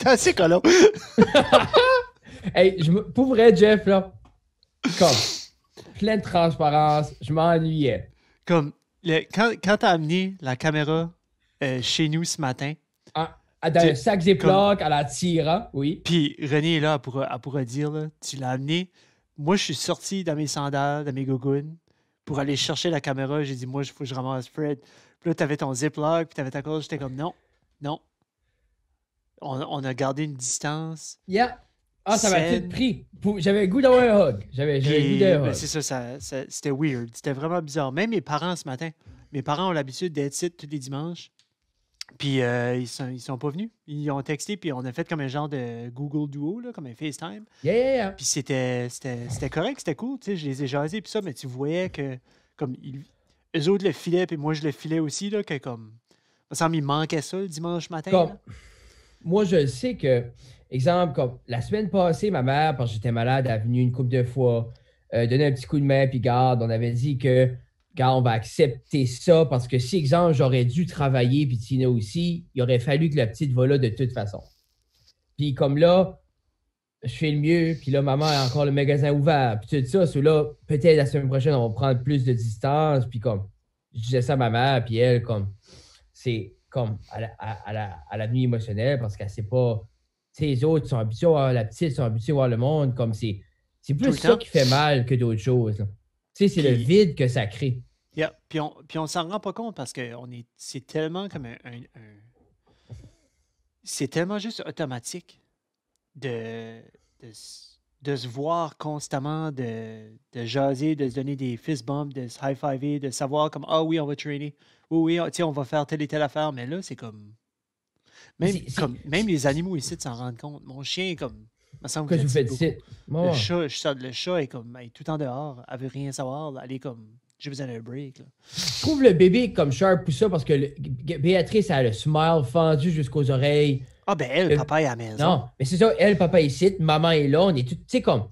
T'es assez colon. Hey, pour vrai, Jeff, là, comme, pleine transparence, je m'ennuyais. Comme, quand t'as amené la caméra chez nous ce matin, Dans un sac comme, Ziploc, à la tirant, oui. puis René est là, elle pourra dire, là, tu l'as amené. Moi, je suis sorti dans mes sandales, dans mes gougounes, pour aller chercher la caméra. J'ai dit, moi, il faut que je ramasse Fred. Puis là, t'avais ton Ziploc, puis t'avais ta corde. J'étais comme, non, non. On a gardé une distance Yeah. Ah, ça m'a tout saine. pris. J'avais le goût d'avoir un hug. J'avais le goût Puis, d'un ben, hug. c'est ça, c'était weird. C'était vraiment bizarre. Même mes parents ce matin, mes parents ont l'habitude d'être ici tous les dimanches. Puis, ils sont pas venus. Ils ont texté, puis on a fait comme un genre de Google Duo, là, comme un FaceTime. Yeah, yeah, yeah. Puis, c'était correct, c'était cool. Tu sais, je les ai jasés, puis ça, mais tu voyais que, comme, eux autres le filaient, puis moi, je le filais aussi, là, que comme, il me semble, il manquait ça le dimanche matin, Comme, là. moi, je sais que, exemple, comme la semaine passée, ma mère, parce que j'étais malade, elle est venue une couple de fois, donner un petit coup de main, puis garde, on avait dit que, garde, on va accepter ça, parce que si, exemple, j'aurais dû travailler, puis Tina aussi, il aurait fallu que la petite va là de toute façon. Puis comme là, je fais le mieux, puis là, maman a encore le magasin ouvert, puis tout ça, là, peut-être la semaine prochaine, on va prendre plus de distance, puis comme, je disais ça à ma mère, puis elle, comme, c'est comme à la nuit émotionnelle parce qu'elle sait pas. Tu sais, les autres sont habitués à voir la petite, sont habitués à voir le monde. Comme c'est Tout plus le ça temps. qui fait mal que d'autres choses, là. Tu sais, c'est le Puis, vide que ça crée. yeah, puis on s'en rend pas compte parce que c'est tellement comme c'est tellement juste automatique de, de, de se voir constamment, de jaser, de se donner des fist bumps, de se high-fiver, de savoir comme, ah oui, on va trainer. Oui, oui, tu sais, on va faire telle et telle affaire. Mais là, c'est comme, Mais même les animaux ici de s'en rendent compte. Mon chien, comme, il me semble que que je je le vous dis fais beaucoup. ici. Le Moi, chat, le chat est comme, elle est tout en dehors. Elle veut rien savoir. Elle est comme, j'ai besoin d'un break, là. je trouve le bébé comme sharp ou ça parce que Béatrice a le smile fendu jusqu'aux oreilles. Ah ben elle, Le- papa est à la maison. non, mais c'est ça, elle, papa est ici, maman est là, on est tout. Tu sais, comme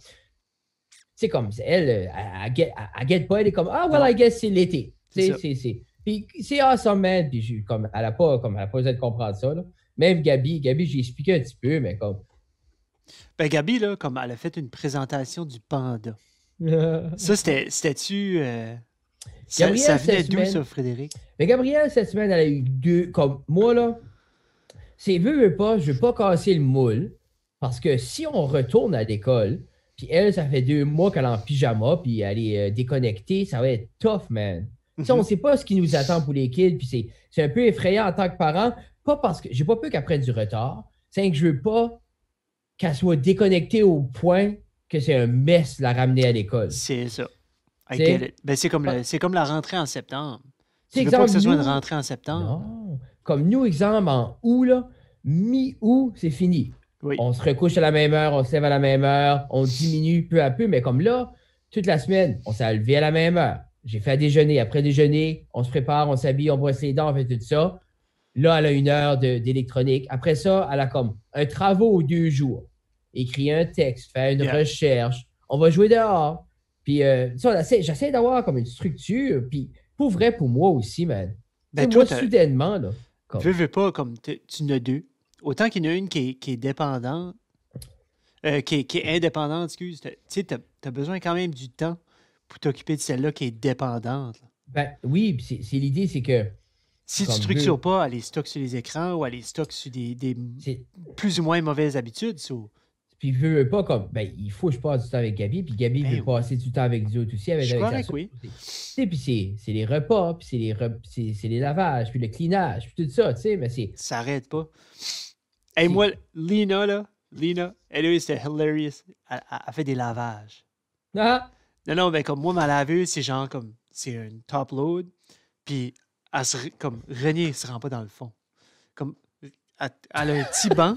elle, elle guette pas, elle est comme, ah, well, Non, I guess c'est l'été. c'est Tu sais, ça. Puis c'est awesome, man. Puis elle a pas besoin de comprendre ça, là. Même Gabi, j'ai expliqué un petit peu, mais comme. Ben Gabi, là, comme elle a fait une présentation du panda. Ça, c'était-tu. Ça Gabrielle, venait cette d'où, ça, semaine. Frédéric? Mais Gabrielle, cette semaine, elle a eu deux. Comme moi, là, c'est veux pas, je veux pas casser le moule. Parce que si on retourne à l'école, puis elle, ça fait 2 mois qu'elle est en pyjama, puis elle est déconnectée, ça va être tough, man. Tu sais, on Mhm. sait pas ce qui nous attend pour les kids, puis c'est un peu effrayant en tant que parent. Pas parce que j'ai pas peur qu'elle prenne du retard, c'est que je veux pas qu'elle soit déconnectée au point que c'est un mess la ramener à l'école. C'est ça. I Tu get sais, it. Ben, c'est comme, Ah, c'est comme la rentrée en septembre. tu sais, Tu veux pas que exemple, ce soit une nous, rentrée en septembre? non. Comme nous, exemple, en août, là, mi-août, c'est fini. Oui. On se recouche à la même heure, on se lève à la même heure, on diminue peu à peu, mais comme là, toute la semaine, on s'est levé à la même heure. J'ai fait à déjeuner. Après déjeuner, on se prépare, on s'habille, on brosse les dents, on fait tout ça. Là, elle a 1 heure d'électronique. Après ça, elle a comme un travaux aux 2 jours. Écrit un texte, fait une Yeah. recherche. On va jouer dehors. Puis, ça, j'essaie d'avoir comme une structure. Puis, pour vrai, pour moi aussi, man. Tu Ben, sais, toi, moi, soudainement, là, comme, veux pas, comme tu en as deux. Autant qu'il y en a une qui est dépendante, qui est indépendante, excuse. Tu sais, t'as besoin quand même du temps pour t'occuper de celle-là qui est dépendante, là. ben oui, puis c'est l'idée, c'est que, Si tu comme, structures pas, elle les stocke sur les écrans ou elle les stocke sur des c'est, plus ou moins mauvaises habitudes. puis veut pas comme, ben, il faut que je passe du temps avec Gabi, puis Gabi veut Ben oui. passer du temps avec nous autres aussi, Je avec, suis avec sa correct, soeur. oui. Tu sais, puis c'est les repas, puis c'est les lavages, puis le cleanage, puis tout ça, tu sais, mais c'est, Ça arrête pas. Hey, c'est, moi, Lina, elle, c'était hilarious. Elle fait des lavages. ah, Non, non, ben comme moi, ma laveuse, c'est genre comme, c'est un top load. Puis, comme, René, se rend pas dans le fond. Comme, elle a un petit banc.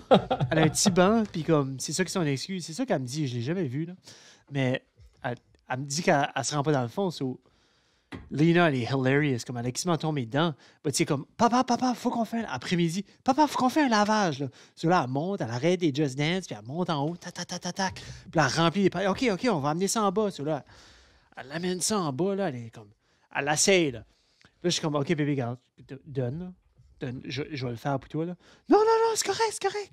Elle a un petit banc, puis comme, c'est ça qui son excuse. C'est ça qu'elle me dit, je l'ai jamais vu, là. Mais, elle me dit qu'elle se rend pas dans le fond. Lena, elle est hilarious. Comme elle a quasiment tombé dedans. Tu sais, comme, papa, faut qu'on fasse un après-midi. Papa, faut qu'on fasse un lavage, là. Là, elle monte, elle arrête des Just Dance, puis elle monte en haut, tac, tac, tac, tac, tac. Puis elle remplit les pailles. OK, on va amener ça en bas. Là, elle amène ça en bas, là. Elle est comme, elle l'essaye, là. Là, je suis comme, OK, bébé, garde, donne, là. Je vais le faire pour toi, là. Non, non, non, c'est correct, c'est correct.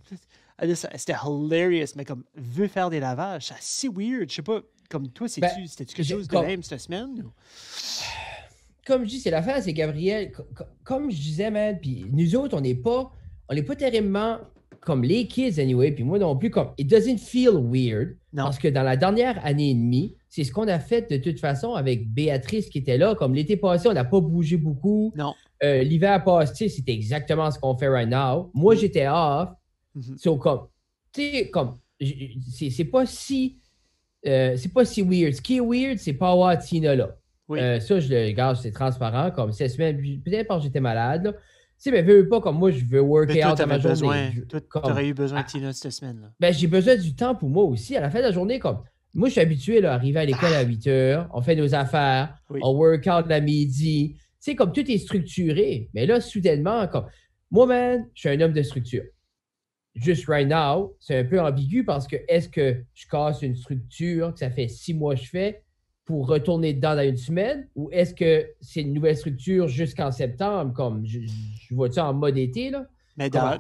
Elle dit ça, c'était hilarious, mais comme, veut faire des lavages, c'est assez weird. Je sais pas, comme toi, c'était-tu quelque chose de même cette semaine? Ou? Comme je dis, c'est l'affaire, c'est Gabriel, comme je disais, man, puis nous autres, on n'est pas terriblement comme les kids, anyway, puis moi non plus, comme, it doesn't feel weird, Non. parce que dans la dernière année et demie, c'est ce qu'on a fait de toute façon avec Béatrice qui était là, comme l'été passé, on n'a pas bougé beaucoup. Non. L'hiver passé, c'était exactement ce qu'on fait right now. Moi, j'étais off, so, comme, tu sais, comme, c'est pas si weird. Ce qui est weird, c'est pas avoir Tina là. Oui. Ça, je le regarde, c'est transparent. Comme cette semaine, peut-être parce que j'étais malade. Là. Tu sais, mais veux pas comme moi, je veux work out à ma journée. Toi, t'aurais eu besoin de Tina cette semaine-là. Ben, j'ai besoin du temps pour moi aussi. À la fin de la journée, comme moi, je suis habitué à arriver à l'école à 8 heures, on fait nos affaires, on work out la midi. Tu sais, comme tout est structuré. Mais là, soudainement, comme moi, man, je suis un homme de structure. Juste right now, c'est un peu ambigu parce que est-ce que je casse une structure que ça fait 6 mois que je fais pour retourner dedans dans une semaine ou est-ce que c'est une nouvelle structure jusqu'en septembre comme je vois-tu en mode été là? Mais dans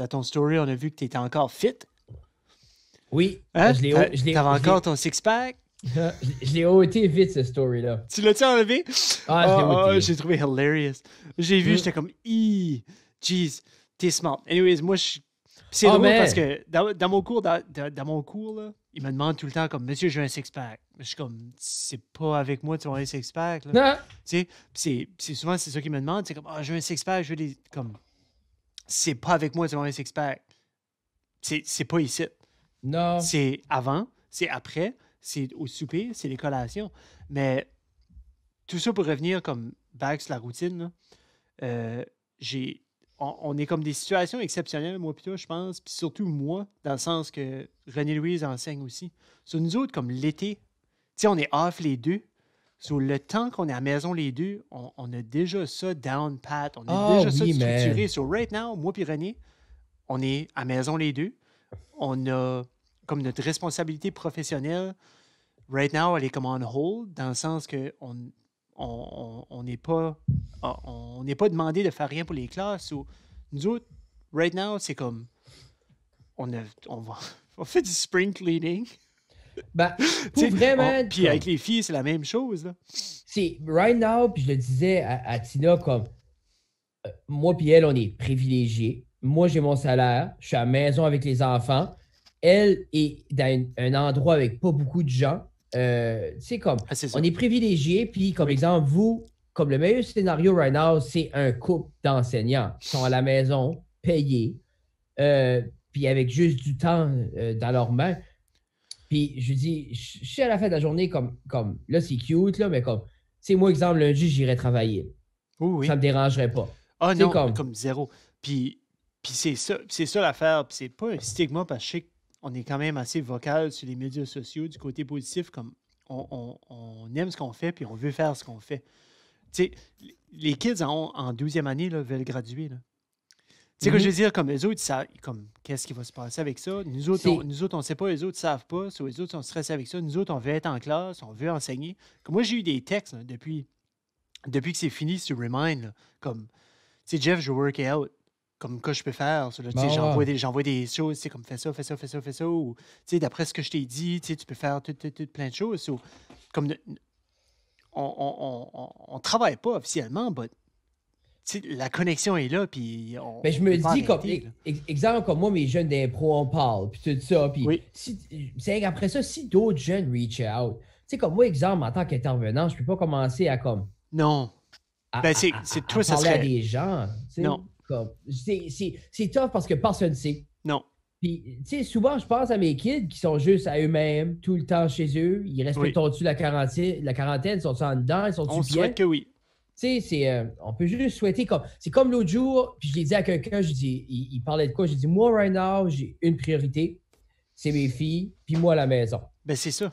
ton story, on a vu que tu étais encore fit. Oui, hein? T'avais encore ton six-pack? Je l'ai ôté vite, ce story-là. Tu l'as-tu enlevé? Ah, je l'ai ôté. J'ai trouvé hilarious. J'ai vu, j'étais comme, jeez, t'es smart. Anyways, moi, c'est drôle parce que dans mon cours, là, il me demande tout le temps, comme, monsieur, j'ai un six-pack. Je suis comme, c'est pas avec moi, tu vas avoir un six-pack. Là. Tu sais, c'est souvent, c'est ça qu'il me demande. C'est comme, j'ai un six-pack, je veux des. Comme, c'est pas avec moi, tu vas avoir un six-pack. C'est pas ici. Non. C'est avant, c'est après. C'est au souper, c'est les collations. Mais tout ça pour revenir comme back sur la routine, là, on est comme des situations exceptionnelles, moi plutôt, je pense. Puis surtout moi, dans le sens que René-Louise enseigne aussi. Sur nous autres, comme l'été, tu sais, on est off les deux. Sur le temps qu'on est à la maison les deux, on a déjà ça down pat. On a déjà ça structuré. So right now, moi puis René, on est à la maison les deux. On a comme notre responsabilité professionnelle, right now, elle est comme on hold, dans le sens qu'on n'est pas demandé de faire rien pour les classes. Ou, nous autres, right now, c'est comme on fait du spring cleaning. Ben, pour vraiment. Puis avec les filles, c'est la même chose. Là. C'est right now, puis je le disais à Tina, comme moi puis elle, on est privilégiés. Moi, j'ai mon salaire, je suis à la maison avec les enfants. Elle est dans un endroit avec pas beaucoup de gens. Tu sais, comme, on est privilégiés, puis comme exemple, vous, comme le meilleur scénario right now, c'est un couple d'enseignants qui sont à la maison, payés, puis avec juste du temps dans leurs mains. Puis je dis, je suis à la fin de la journée comme là, c'est cute, là, mais comme, tu sais, moi, exemple, lundi, j'irai travailler. Oui. Ça me dérangerait pas. Ah non, comme zéro. Puis c'est ça l'affaire. Puis c'est pas un stigma parce que je sais qu'on est quand même assez vocal sur les médias sociaux du côté positif, comme on aime ce qu'on fait puis on veut faire ce qu'on fait. Tu sais, les kids en 12e année là, veulent graduer. Là. Tu sais, que je veux dire, comme eux autres, comme qu'est-ce qui va se passer avec ça? Nous autres, on ne sait pas, eux autres ne savent pas. So, eux autres sont stressés avec ça. Nous autres, on veut être en classe, on veut enseigner. Comme moi, j'ai eu des textes là, depuis que c'est fini sur Remind. Là, comme, tu sais, Jeff, je work out. Comme quoi je peux faire. So, là, j'envoie des choses, comme fais ça. Ou, tu sais, d'après ce que je t'ai dit, tu peux faire plein de choses. So, comme on travaille pas officiellement, mais la connexion est là, puis mais je me dis, comme exemple, comme moi, mes jeunes d'impro, on parle, puis tout ça, puis c'est après ça, si d'autres jeunes reach out, tu sais, comme moi, exemple, en tant qu'intervenant, je peux pas commencer à comme... Non. C'est toi, ça serait... à des gens, tu sais. Non. C'est tough parce que personne ne sait. Non. Puis, tu sais, souvent, je pense à mes kids qui sont juste à eux-mêmes, tout le temps chez eux. Ils respectent-tu la quarantaine? Ils sont en dedans? Ils sont-tu bien? On souhaite que oui. Tu sais, on peut juste souhaiter comme... C'est comme l'autre jour, puis je l'ai dit à quelqu'un, je dis, il parlait de quoi? J'ai dit, moi, right now, j'ai une priorité, c'est mes filles, puis moi à la maison. Ben, c'est ça.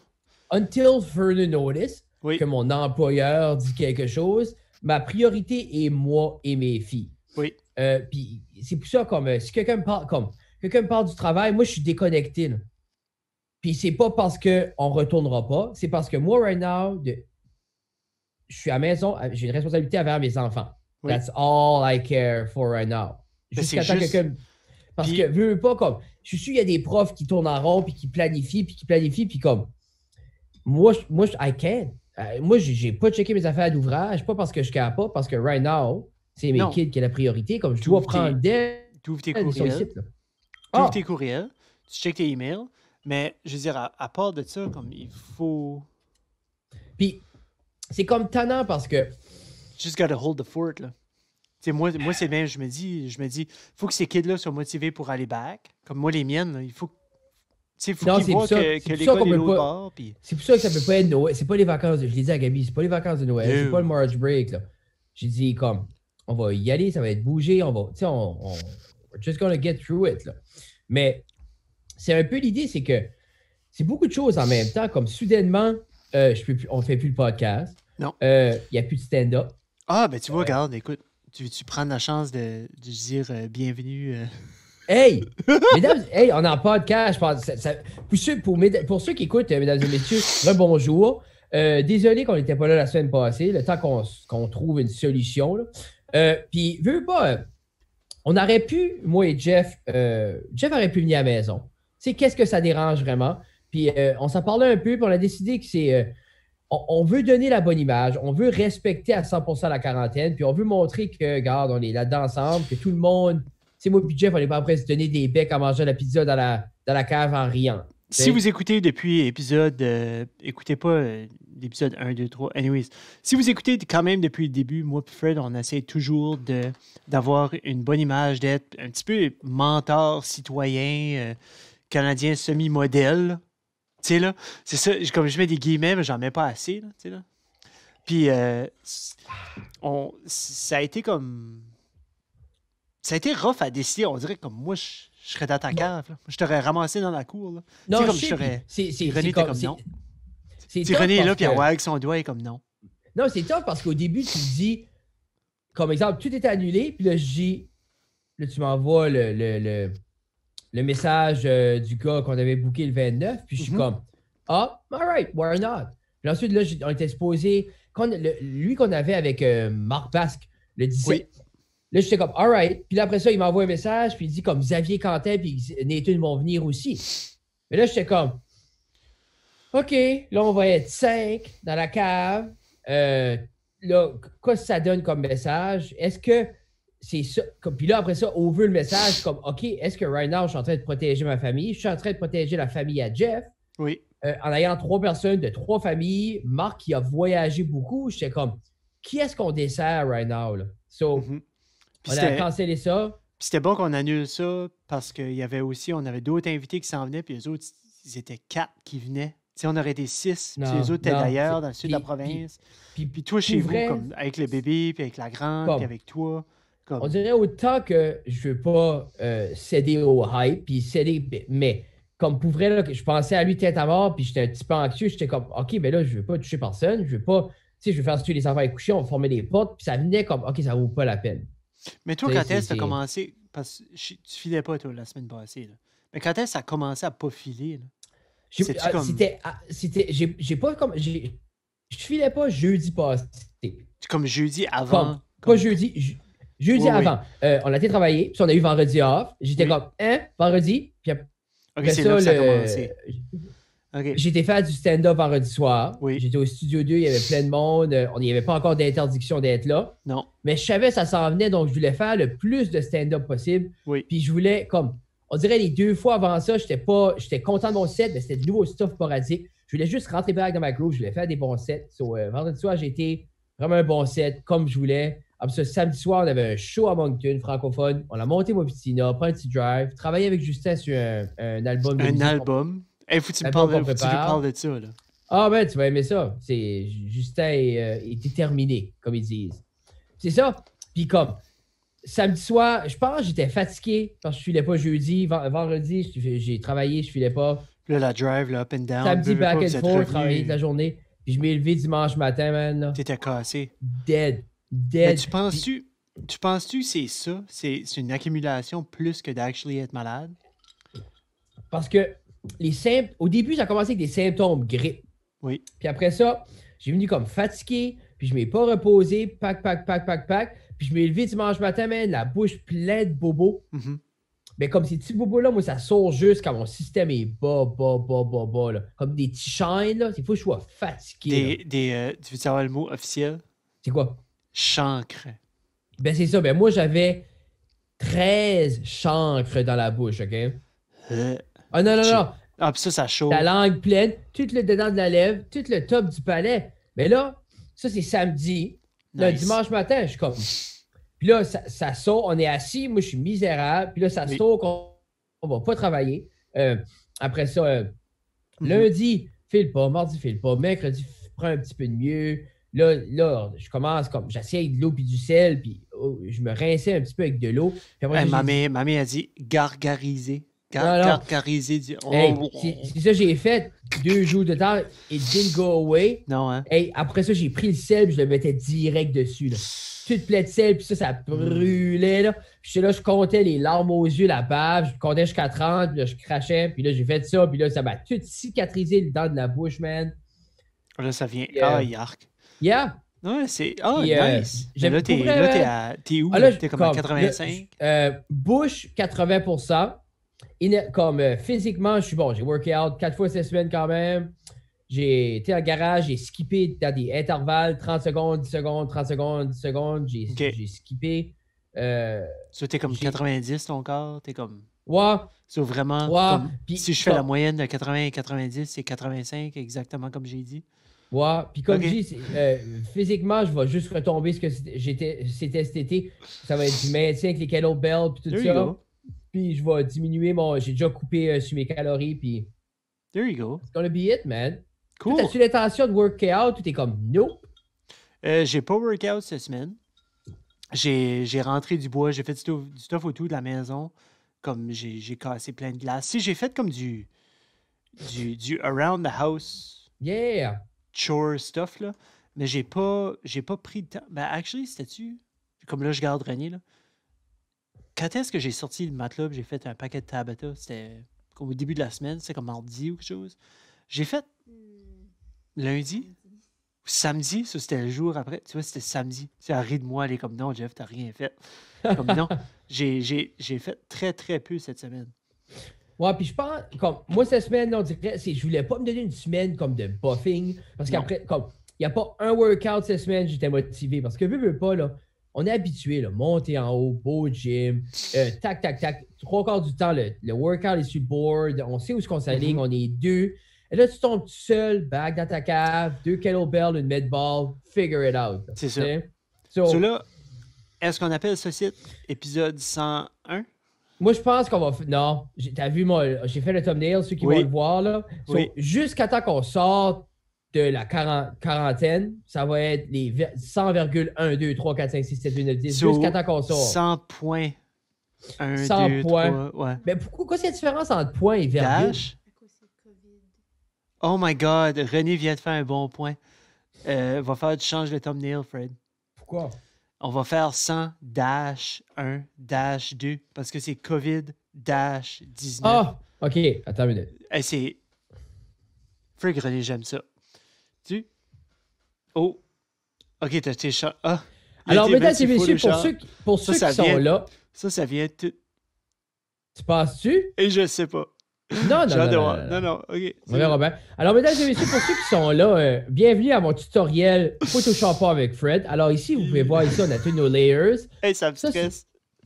Until further notice, que mon employeur dit quelque chose, ma priorité est moi et mes filles. Oui. Puis c'est pour ça, comme, si quelqu'un me parle du travail, moi, je suis déconnecté, là. Puis c'est pas parce qu'on ne retournera pas, c'est parce que moi, right now, je suis à la maison, j'ai une responsabilité envers mes enfants. Oui. That's all I care for right now. Jusqu'à temps que quelqu'un... Parce que, veux pas, comme... Je suis sûr qu'il y a des profs qui tournent en rond, puis qui planifient, puis comme... Moi, I can't. Moi, j'ai pas checké mes affaires d'ouvrage, pas parce que je ne pas, parce que right now, c'est mes kids qui est la priorité. Comme je dois prendre tu ouvres tes courriels. Tu ouvres tes courriels, tu checkes tes emails, mais je veux dire, à part de ça, comme il faut... Puis, c'est comme tannant parce que... Just gotta hold the fort, là. T'sais, moi c'est le même, je me dis, faut que ces kids-là soient motivés pour aller back. Comme moi, les miennes, là, il faut qu'ils voient que l'école est l'autre bord. Puis... C'est pour ça que ça peut pas être Noël. C'est pas les vacances, je l'ai dit à Gabi, c'est pas les vacances de Noël, c'est pas le March break, là. J'ai dit, comme, on va y aller, ça va être bougé, on va, tu sais, we're just gonna get through it, là. Mais c'est un peu l'idée, c'est que c'est beaucoup de choses en même temps, comme soudainement, on ne fait plus le podcast. Non. Il n'y a plus de stand-up. Ah, ben tu vois, regarde, écoute, tu veux-tu prendre la chance de dire bienvenue? Hey! Mesdames, hey, on est en podcast, je pense. Pour ceux qui écoutent, mesdames et messieurs, rebonjour. Désolé qu'on n'était pas là la semaine passée, le temps qu'on trouve une solution. Puis, veux pas, on aurait pu, moi et Jeff aurait pu venir à la maison. Tu sais, qu'est-ce que ça dérange vraiment? Puis, on s'en parlait un peu, puis on a décidé que c'est... on veut donner la bonne image, on veut respecter à 100% la quarantaine, puis on veut montrer que, regarde, on est là-dedans ensemble, que tout le monde... Tu sais, moi et Jeff, on n'est pas prêt à se donner des becs en mangeant la pizza dans la cave en riant. Si vous écoutez depuis épisode... écoutez pas l'épisode 1, 2, 3. Anyways, si vous écoutez quand même depuis le début, moi et Fred, on essaie toujours d'avoir une bonne image, d'être un petit peu mentor, citoyen, canadien semi-modèle. Tu sais, là, c'est ça, comme je mets des guillemets, mais j'en mets pas assez, là, tu sais, là. Puis, ça a été comme... Ça a été rough à décider. On dirait que comme moi, je serais dans ta cave. Là. Je t'aurais ramassé dans la cour. Là. Non, comme je t'aurais... René était comme non. René est là, puis avec son doigt, il est comme non. Non, c'est tough parce qu'au début, tu te dis, comme exemple, tout est annulé, puis là, je dis, là, tu m'envoies le message du gars qu'on avait booké le 29, puis je suis comme, all right, why not? Puis ensuite, là, on était supposé, lui qu'on avait avec Marc Basque, le 17. Oui. Là, j'étais comme, all right. Puis là, après ça, il m'envoie un message, puis il dit comme Xavier Quentin, puis Nathan vont venir aussi. Mais là, j'étais comme, OK, là, on va être 5 dans la cave. Là, qu'est-ce que ça donne comme message? Est-ce que c'est ça? Puis là, après ça, on veut le message comme, OK, est-ce que right now, je suis en train de protéger ma famille? Je suis en train de protéger la famille à Jeff. Oui. En ayant 3 personnes de 3 familles. Marc, qui a voyagé beaucoup. J'étais comme, qui est-ce qu'on dessert right now? Là? So, on a cancellé ça. Puis c'était bon qu'on annule ça parce qu'il y avait aussi, on avait d'autres invités qui s'en venaient, puis les autres, ils étaient 4 qui venaient. T'sais, on aurait été 6, puis les autres étaient d'ailleurs, dans le sud de la province. Puis toi, chez vous, comme, avec le bébé, puis avec la grande, puis avec toi. Comme... On dirait autant que je veux pas céder au hype, puis céder, mais comme pour vrai, là, je pensais à lui tête à mort, puis j'étais un petit peu anxieux, j'étais comme, OK, ben là, je veux pas toucher personne, je veux pas, tu sais, je veux faire tuer les enfants à coucher, on va former des potes, puis ça venait comme, OK, ça vaut pas la peine. Mais toi, quand est-ce que tu as commencé, parce que tu filais pas, toi, la semaine passée, là. Mais quand est-ce que ça a commencé à pas filer, là? J'ai pas comme. Je filais pas jeudi passé. Comme jeudi avant. Pas jeudi. Jeudi avant. On a été travailler, puis on a eu vendredi off. J'étais comme, vendredi. Puis après c'est là que ça a commencé. Okay. J'étais faire du stand-up vendredi soir. Oui. J'étais au studio 2, il y avait plein de monde. Il n'y avait pas encore d'interdiction d'être là. Non. Mais je savais que ça s'en venait, donc je voulais faire le plus de stand-up possible. Oui. Puis je voulais, comme, on dirait les 2 fois avant ça, j'étais content de mon set, mais c'était du nouveau stuff sporadique. Je voulais juste rentrer back dans ma groove, je voulais faire des bons sets. So, vendredi soir, j'ai été vraiment un bon set, comme je voulais. Après ça, samedi soir, on avait un show à Moncton, francophone. On a monté Mopitina, pris un petit drive, travaillé avec Justin sur un album. Un album? Hey, faut que tu me parles de ça, là. Ah ben, tu vas aimer ça. Justin est déterminé, comme ils disent. C'est ça. Puis comme, samedi soir, je pense que j'étais fatigué parce que je filais pas jeudi. Vendredi, j'ai travaillé, je filais pas. Là, la drive, là, up and down. Samedi, back and forth, travailler toute la journée. Puis je m'ai levé dimanche matin, man. T'étais cassé. Dead. Mais tu penses-tu que c'est ça? C'est une accumulation plus que d'actually être malade? Parce que au début, ça a commencé avec des symptômes grippe. Oui. Puis après ça, j'ai venu comme fatigué, puis je ne m'ai pas reposé, pack. Puis je m'ai levé dimanche matin, man, la bouche pleine de bobos. Mhm. Mais comme ces petits bobos-là, moi, ça sort juste quand mon système est bas, là. Comme des petits shines, là. Il faut que je sois fatigué, là. Tu veux savoir le mot officiel? C'est quoi? Chancre. Ben, c'est ça. Ben, moi, j'avais 13 chancres dans la bouche, OK? Euh, Ah, non, non, j'ai- non. Ah, puis ça chauffe. La langue pleine, tout le dedans de la lèvre, tout le top du palais. Mais là, ça, c'est samedi. Là, Nice. dimanche matin, je suis comme. Puis là, ça saute, on est assis, moi, je suis misérable. Puis là, ça Oui. saute qu'on va pas travailler. Après ça, Mhm. lundi, file pas. Mardi, file pas. Mercredi, prends un petit peu de mieux. Là, je commence comme. J'essaye de l'eau puis du sel, puis je me rinçais un petit peu avec de l'eau. Puis après, Hey, ça, j'ai dit, mamie a dit gargariser. non, non. Gargariser. Hey, c'est ça que j'ai fait 2 jours de temps. It didn't go away. Non, hein? Hey, après ça, j'ai pris le sel puis je le mettais direct dessus. Là. Toute pleine de sel, puis ça brûlait. Là. Puis j'étais là, je comptais les larmes aux yeux, la bave. Je comptais jusqu'à 30, puis là, je crachais. Puis là, j'ai fait ça. Puis là, ça m'a tout cicatrisé le dent de la bouche, man. Là, ça vient. Yeah. Ah, yark. Yeah. Ouais, c'est. Ah, Puis, nice. Mais j'aime là, pour vrai, t'es où? Ah, là, T'es comme à 85? Bouche, 80%. Comme physiquement, je suis bon. J'ai worké out 4 fois cette semaine quand même. J'ai été en garage, j'ai skippé dans des intervalles, 30 secondes, 10 secondes, 30 secondes, 10 secondes. J'ai skippé. So, t'es comme j'ai- 90 ton corps? T'es comme. Ouais, So, vraiment, ouais. comme. Puis, Si je fais la moyenne de 80 et 90, c'est 85, exactement comme j'ai dit. ouais. Puis comme Ok. je dis, physiquement, je vais juste retomber ce que c'était cet été. Ça va être du maintien avec les kettlebells puis tout There you ça. go. Puis je vais diminuer mon. J'ai déjà coupé sur mes calories. Puis There you go. it's gonna be it, man. Cool. Toi, t'as-tu l'intention de worker out ou t'es comme nope? J'ai pas workout cette semaine. J'ai rentré du bois, j'ai fait du stuff autour de la maison. Comme j'ai cassé plein de glace. Si j'ai fait comme du around the house Yeah. chore stuff, là. Mais j'ai pas pris de temps. Ben, actually, c'était-tu? Comme là, je garde René, là. Quand est-ce que j'ai sorti le matelas et j'ai fait un paquet de Tabata? C'était comme au début de la semaine, c'est comme mardi ou quelque chose. J'ai fait lundi ou samedi, ça c'était le jour après. Tu vois, c'était samedi. Tu sais, elle rit de moi, elle est comme non, Jeff, t'as rien fait. Comme non, j'ai fait très très peu cette semaine. Ouais, puis je pense, comme, moi, cette semaine, on dirait, je voulais pas me donner une semaine comme de buffing, parce Non. qu'après, comme, il n'y a pas un workout cette semaine, j'étais motivé, parce que, veux pas, là, on est habitué, là, monter en haut, beau gym, tac, tac, tac, 3 quarts du temps, le workout est sur le board, on sait où est-ce qu'on s'aligne, on est 2, et là, tu tombes tout seul, back dans ta cave, 2 kettlebells, une med ball, figure it out. C'est ça. So, So là, est-ce qu'on appelle ce site épisode 101? moi, je pense qu'on va. Non, t'as vu, moi, j'ai fait le thumbnail, ceux qui Oui. vont le voir, là. So, Oui. jusqu'à temps qu'on sorte de la quarantaine, ça va être les 100,1, 2, 3, 4, 5, 6, 7, 8, 9, 10. So, jusqu'à temps qu'on sort. 100 points. 1, 100 2, points. 3, ouais. Mais pourquoi c'est la différence entre point et virgule? Dash. Oh my God, René vient de faire un bon point. Va falloir que tu changes le thumbnail, Fred. Pourquoi? On va faire 100 dash 1 dash 2 parce que c'est COVID dash 19. Ah, ok, attends une minute. Hey, c'est. Fred René, j'aime ça. Tu? Oh. Ok, t'as tes chats. Ah. Alors, mesdames et messieurs, pour Ça, ceux ça qui sont vient- là, Ça vient tout. tu passes-tu? Et je sais pas. Non, J'ai non, hâte de non, voir. non, non. Non, ok. On verra bien. Alors, mesdames et messieurs, pour ceux qui sont là, bienvenue à mon tutoriel Photoshop avec Fred. Alors ici, vous pouvez voir ici, on a tous nos layers. Hey, ça me Ça, stresse.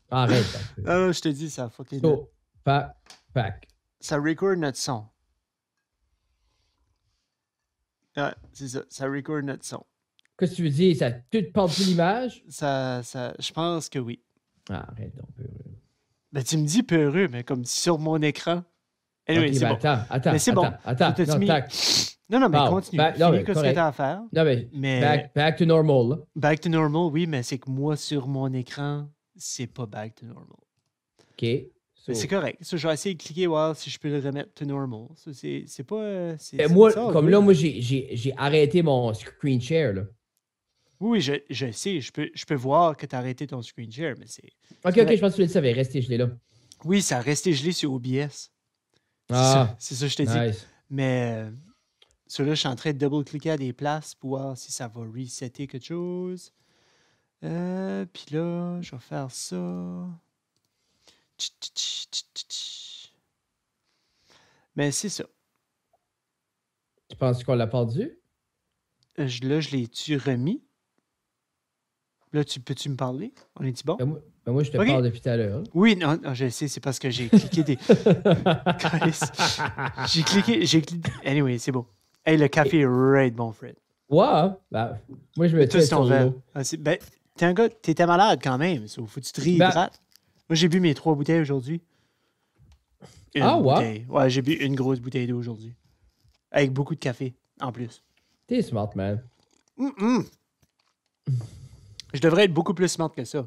Arrête. Non, je te dis, ça fucking. So, pack. Ça record notre son. Ouais, c'est ça. Ça record notre son. Qu'est-ce que tu veux dire? Ça a tout perdu l'image? Je pense que oui. Ah, arrête donc. Ben, tu me dis peureux, mais comme sur mon écran. Anyway, Ok, c'est ben bon. attends, Mais c'est bon. attends. T'as-tu Non, mis- tac. Non, mais Bon, continue. non, Finis mais ce que correct. t'as à faire. Non, mais Mais back to normal. Là. back to normal, oui, mais c'est que moi, sur mon écran, c'est pas back to normal. OK. So, Mais c'est correct. Ça, je vais essayer de cliquer, voir si je peux le remettre to normal. Ça, c'est pas... moi, c'est all comme good. là, moi, j'ai arrêté mon screen share. Là. Oui, je sais. Je peux voir que tu as arrêté ton screen share, mais c'est... OK, je pense que tu l'as dit, ça va rester gelé là. Oui, ça a resté gelé sur OBS. Ah, C'est ça que je te dis. nice. Mais celui-là, je suis en train de double-cliquer à des places pour voir si ça va resetter quelque chose. Puis là, je vais faire ça. Mais c'est ça. Tu penses qu'on l'a perdu? Là, je l'ai-tu remis? Là, peux-tu me parler? On est-tu bon? Moi, je te Ok. parle depuis tout à l'heure. Oui, non, je sais, c'est parce que j'ai cliqué des. J'ai cliqué. Anyway, c'est beau. Hey, le café est right bon, Fred. Ouais, ben, moi, je me Toi, c'est ton sur verre. l'eau. Ben, t'es un gars, t'étais malade quand même. Faut que tu te réhydrates. Moi, j'ai bu mes 3 bouteilles aujourd'hui. Une bouteille. Ouais, j'ai bu une grosse bouteille d'eau aujourd'hui. Avec beaucoup de café, en plus. T'es smart, man. Je devrais être beaucoup plus smart que ça.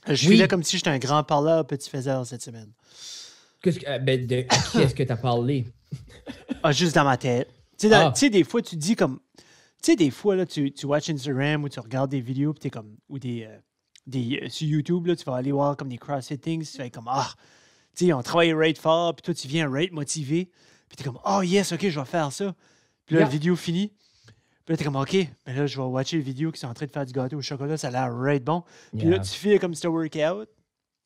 Je filais comme si j'étais un grand parleur petit faiseur cette semaine. À qui est-ce que t'as parlé? Juste dans ma tête. Tu sais, des fois, tu dis comme... Tu sais, des fois, là, tu watches Instagram ou tu regardes des vidéos, puis t'es comme... Ou sur YouTube, là, tu vas aller voir comme des CrossFit things, tu fais comme... Tu sais, on travaille rate fort, puis toi, tu viens rate motivé, puis t'es comme... Oh, yes, OK, je vais faire ça. Puis là, la vidéo finit. Puis là, t'es comme, OK, ben là, je vais watcher les vidéos qui sont en train de faire du gâteau au chocolat, ça a l'air right bon. Puis là, tu fais comme si c'était workout.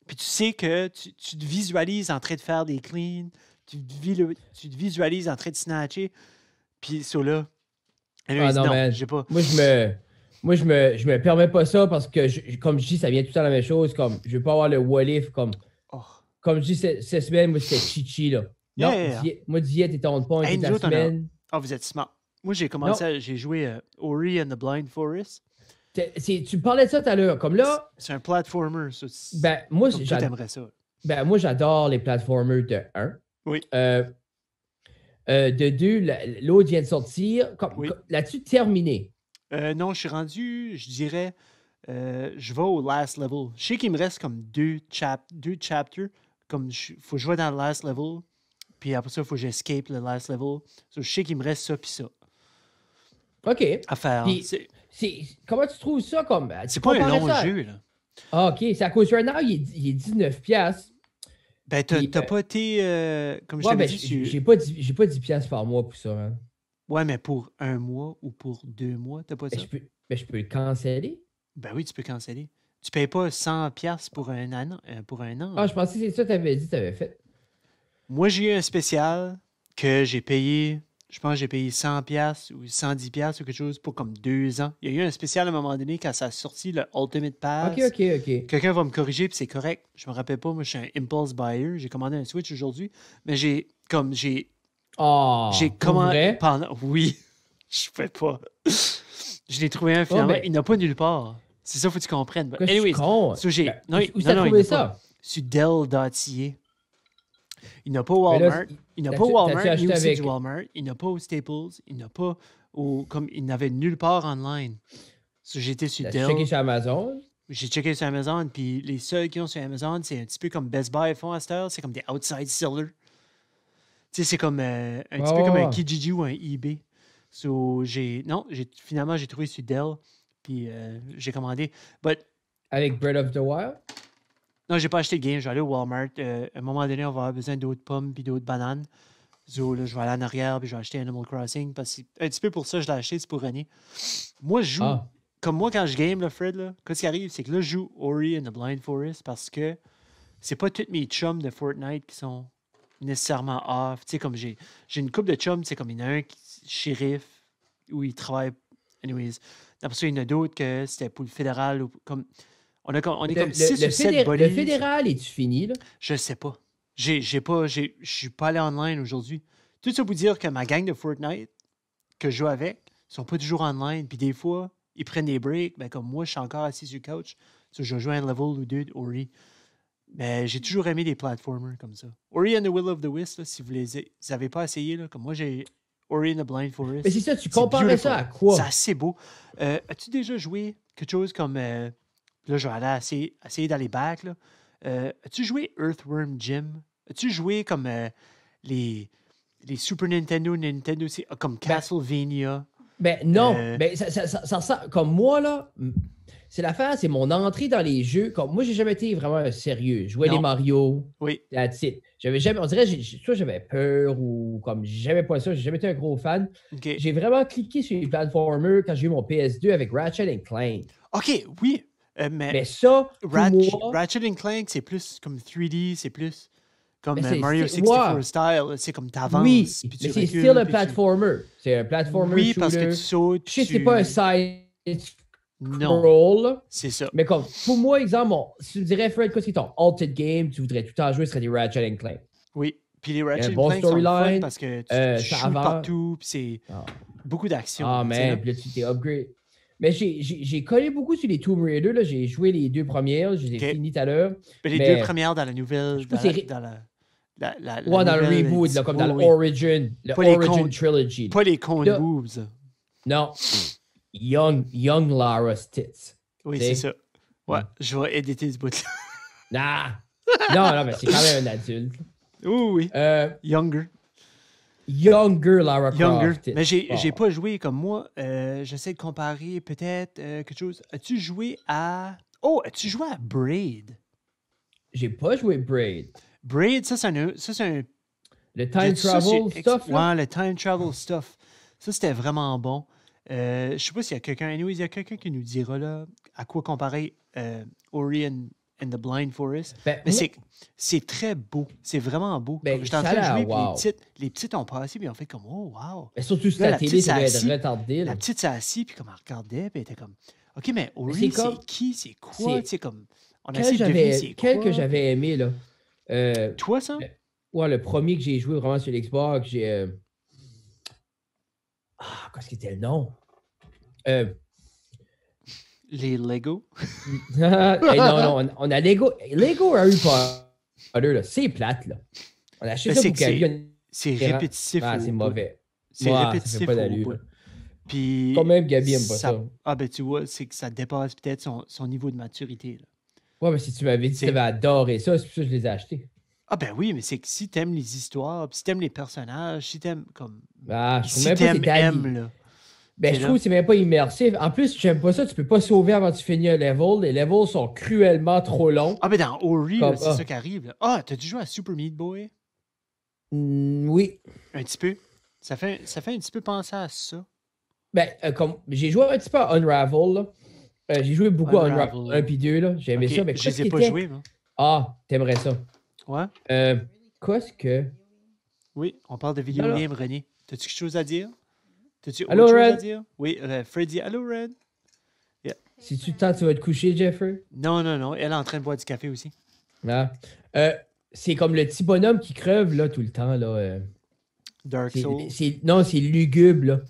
Puis tu sais que tu te visualises en train de faire des cleans, tu te visualises en train de snatcher. Puis ça là, non, j'ai pas. Moi, je me permets pas ça parce que, comme je dis, ça vient tout le temps la même chose. Comme, je veux pas avoir le what-if. Comme je dis, cette semaine, moi, c'était chichi, là. Moi, diète est on point toute la semaine. Vous êtes smart. Moi, j'ai joué Ori and the Blind Forest. Tu parlais de ça tout à l'heure. Comme là... C'est un platformer, ça. Ben, moi, j'aimerais ça. Ben, moi, j'adore les platformers de 1. Oui. De 2, l'autre vient de sortir. L'as-tu terminé? Non, je suis rendu, je dirais, je vais au last level. Je sais qu'il me reste comme 2 chapters. Comme, faut que je vais dans le last level. Puis après ça, il faut que j'escape le last level. Je sais qu'il me reste ça puis ça. OK. À faire. Comment tu trouves ça? C'est pas un long jeu, là. Ah, OK. C'est à cause right now, il est 19$. Ben, t'as pas été... comme je t'avais dit... J'ai pas 10$ par mois pour ça. Hein. Ouais, mais pour 1 mois ou pour 2 mois, t'as pas ça? Je peux le canceller? Ben oui, tu peux canceller. Tu payes pas 100$ pour un an. Ah, je pensais que c'est ça que t'avais dit, t'avais fait. Moi, j'ai eu un spécial que j'ai payé... Je pense que j'ai payé 100$ ou 110$ ou quelque chose pour comme 2 ans. Il y a eu un spécial à un moment donné quand ça a sorti le Ultimate Pass. OK. Quelqu'un va me corriger puis c'est correct. Je me rappelle pas, moi je suis un impulse buyer. J'ai commandé un Switch aujourd'hui, mais j'ai commandé pendant... Oui, je fais pas. Je l'ai trouvé un finalement. Il n'a pas nulle part. C'est ça, faut que tu comprennes. Anyways, où t'as trouvé ça? Sur Dell.ca. Il n'a pas Walmart. Il n'a pas Walmart, ni aussi du Walmart. Il n'a pas au Staples. Il n'a pas au... Comme il n'avait nulle part online. J'étais sur Dell. J'ai checké sur Amazon? J'ai checké sur Amazon, puis les seuls qui ont sur Amazon, c'est un petit peu comme Best Buy font à cette heure. C'est comme des outside sellers. Tu sais, c'est comme un petit peu comme un Kijiji ou un eBay. Finalement, j'ai trouvé sur Dell, puis j'ai commandé. Avec Breath of the Wild? Non, j'ai pas acheté le game. Je vais aller au Walmart. À un moment donné, on va avoir besoin d'autres pommes puis d'autres bananes. Là, je vais aller en arrière puis je vais acheter Animal Crossing. Parce que un petit peu pour ça, je l'ai acheté, c'est pour René. Moi, je joue. Comme moi, quand je game, là, Fred, là, ce qui arrive, c'est que là, je joue Ori and the Blind Forest parce que c'est pas tous mes chums de Fortnite qui sont nécessairement off. Tu sais, comme j'ai une couple de chums, c'est comme il y en a un qui est shérif où il travaille. Anyways. Après ça, il y en a d'autres que c'était pour le fédéral ou comme. On est comme 6 ou 7 buddies. Le fédéral, es-tu fini, là? Je sais pas. Je suis pas allé online aujourd'hui. Tout ça pour dire que ma gang de Fortnite que je joue avec, ils sont pas toujours online. Puis des fois, ils prennent des breaks. Ben, comme moi, je suis encore assis sur le couch. Je vais jouer un level ou deux d'Ori. Mais j'ai toujours aimé des platformers comme ça. Ori and the Will of the Wisp, là, si vous avez pas essayé, là, comme moi, j'ai Ori and the Blind Forest. Mais c'est ça, tu comparais ça à quoi? C'est assez beau. As-tu déjà joué quelque chose comme... là, je vais aller essayer d'aller back. Là. As-tu joué Earthworm Jim? As-tu joué comme les Super Nintendo, comme Castlevania? Ben non. Ça ressemble... Comme moi, là, c'est l'affaire, c'est mon entrée dans les jeux. Comme moi, j'ai jamais été vraiment sérieux. Je jouais les Mario. Oui. That's it. On dirait soit j'avais peur ou comme j'aimais pas ça. J'ai jamais été un gros fan. Okay. J'ai vraiment cliqué sur les platformers quand j'ai eu mon PS2 avec Ratchet & Clank. OK, oui. Mais ça, pour moi... Ratchet Clank, c'est plus comme 3D, c'est plus comme Mais Mario c'est- 64 ouais. style. C'est comme t'avances. Oui, puis tu mais c'est recules, still un puis tu- platformer. C'est un platformer Oui, shooter. parce que tu sautes. Je sais que c'est pas un side Non, scroll. c'est ça. Mais comme, pour moi, exemple, si tu me dirais, Fred, qu'est-ce qui est ton altered game, tu voudrais tout le temps jouer, ce serait des Ratchet Clank. Oui. Puis les Il y a Ratchet un bon Clank sont le fun storyline, parce que tu ça shoots avance. partout, puis c'est Ah, beaucoup d'action. ah, tu sais, là. man, puis là, tu t'es upgrade. Mais j'ai collé beaucoup sur les Tomb Raider, là. J'ai joué les 2 premières, je les ai Ok. finies tout à l'heure. Mais les Mais- deux premières dans la nouvelle, Je trouve que c'est- dans la Ouais, dans le nouvelle reboot, là, comme dans oui, oui. l'Origin, le Pas les Origin contes- Trilogy. Pas les cone Là- boobs. Non. Young Lara's tits. Oui, t'sais. c'est ça. Ouais, je vais éditer ce bout-là. Nah. Non, mais c'est quand même un adulte. Oui, oui. Younger. Younger Lara Younger. Croft. Mais j'ai Oh. pas joué comme moi. J'essaie de comparer peut-être quelque chose. As-tu joué à... Oh, as-tu joué à Braid? J'ai pas joué Braid. Braid, ça, c'est un Le time ça, travel c'est stuff, là? Ouais, le time travel stuff. Ça, c'était vraiment bon. Je sais pas s'il y a quelqu'un... Anyways, il y a quelqu'un qui nous dira là à quoi comparer Ori and the Blind Forest. Ben, Mais moi- c'est très beau. C'est vraiment beau. Ben, Comme j'étais en ça train de a jouer, l'air puis wow. les petites ont passé, puis ils ont fait comme « Oh, wow! Mais surtout sur Là, la la télé, petite ça doit s'est être retardé. » là. La petite s'est assise, puis comme elle regardait, puis elle était comme « OK, mais Ori, c'est comme- c'est qui? C'est quoi? » c'est- Tu sais, comme... On a Quel essayé de deviner c'est quel quoi. que j'avais aimé, là. Toi, ça? Ouais, le premier que j'ai joué vraiment sur l'Xbox, j'ai... qu'est-ce que c'était le nom? Les Lego? Hey, non, on a Lego. Lego Harry Potter, là, c'est plate, là. On a acheté Ben, ça c'est pour que c'est- qu'il C'est répétitif. Ah, au c'est bout. mauvais. C'est Ouais, ça répétitif fait pas au d'allure, bout. là. Puis Quand même, Gabi aime pas ça. Ah, ben tu vois, c'est que ça dépasse peut-être son niveau de maturité. Là. Ouais, mais si tu m'avais dit que C'est- tu avais adoré ça, c'est pour ça que je les ai achetés. Ah, ben oui, mais c'est que si t'aimes les histoires, puis si t'aimes les personnages, si t'aimes comme. Ah, je trouve Si même pas que t'aimes c'est M, là. Ben, c'est je là. trouve que c'est même pas immersif. En plus, j'aime pas ça, tu peux pas sauver avant que tu finis un level. Les levels sont cruellement trop longs. Ah, ben dans Ori, là, Comme- c'est ça qui arrive. Là. Ah, t'as dû jouer à Super Meat Boy? Oui. Un petit peu. Ça fait un petit peu penser à ça. Ben, comme j'ai joué un petit peu à Unravel, là. J'ai joué beaucoup à Unravel Unravel. 1 puis 2, là. J'ai aimé Ok, ça. Mais je les ai qu'est-ce pas qui était- joués, moi. Ah, t'aimerais ça. Ouais? Qu'est-ce que... Oui, on parle de vidéo Alors- game, René. T'as-tu quelque chose à dire? T'as-tu autre Allô, chose à Red? dire? Oui, Freddy. Allô, Red? Si tu tentes, tu vas te coucher, Jeffrey? Non, non, non. Elle est en train de boire du café aussi. Ah. C'est comme le petit bonhomme qui crève, là, tout le temps, là. Dark Souls. Non, c'est lugubre, là.